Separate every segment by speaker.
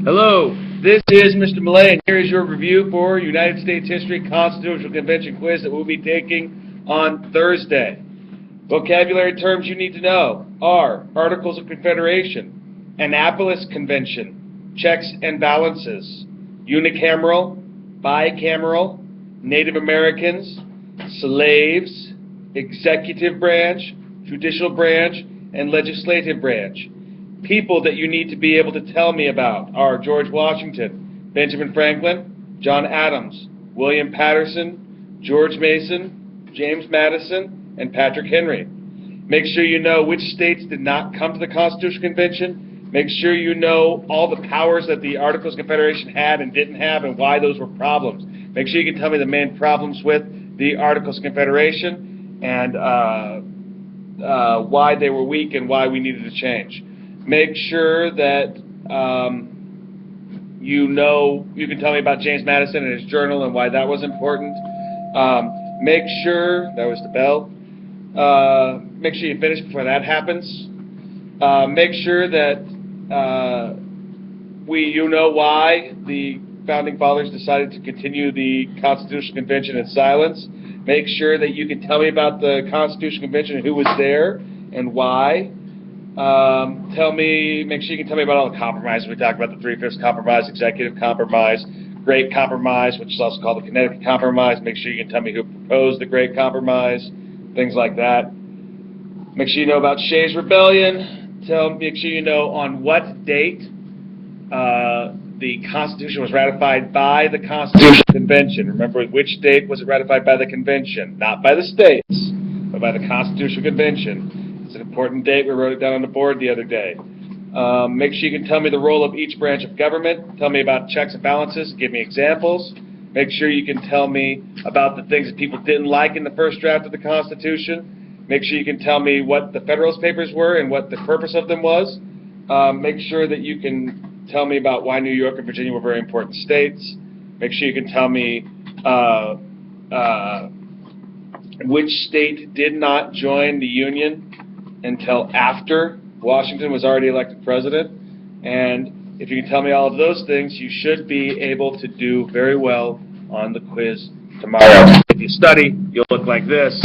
Speaker 1: Hello, this is Mr. Millay, and here is your review for United States History Constitutional Convention quiz that we'll be taking on Thursday. Vocabulary terms you need to know are Articles of Confederation, Annapolis Convention, checks and balances, unicameral, bicameral, Native Americans, slaves, executive branch, judicial branch, and legislative branch. People that you need to be able to tell me about are George Washington, Benjamin Franklin, John Adams, William Patterson, George Mason, James Madison, and Patrick Henry. Make sure you know which states did not come to the Constitutional Convention. Make sure you know all the powers that the Articles of Confederation had and didn't have and why those were problems. Make sure you can tell me the main problems with the Articles of Confederation and why they were weak and why we needed to change. Make sure that you can tell me about James Madison and his journal and why that was important. Make sure, that was the bell, make sure you finish before that happens. Make sure that you know why the Founding Fathers decided to continue the Constitutional Convention in silence. Make sure that you can tell me about the Constitutional Convention and who was there and why. Make sure you can tell me about all the compromises. We talked about the 3/5 compromise, executive compromise, Great Compromise, which is also called the Connecticut Compromise. Make sure you can tell me who proposed the Great Compromise, things like that. Make sure you know about Shays' Rebellion. Make sure you know on what date the Constitution was ratified by the Constitutional Convention. Remember, which date was it ratified by the Convention? Not by the states, but by the Constitutional Convention. It's an important date. We wrote it down on the board the other day. Make sure you can tell me the role of each branch of government. Tell me about checks and balances. Give me examples. Make sure you can tell me about the things that people didn't like in the first draft of the Constitution. Make sure you can tell me what the Federalist Papers were and what the purpose of them was. Make sure that you can tell me about why New York and Virginia were very important states. Make sure you can tell me which state did not join the Union until after Washington was already elected president. And if you can tell me all of those things, you should be able to do very well on the quiz tomorrow. If you study, you'll look like this.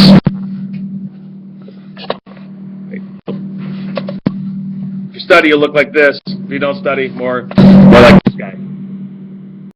Speaker 1: If you study, you'll look like this. If you don't study, more like this guy.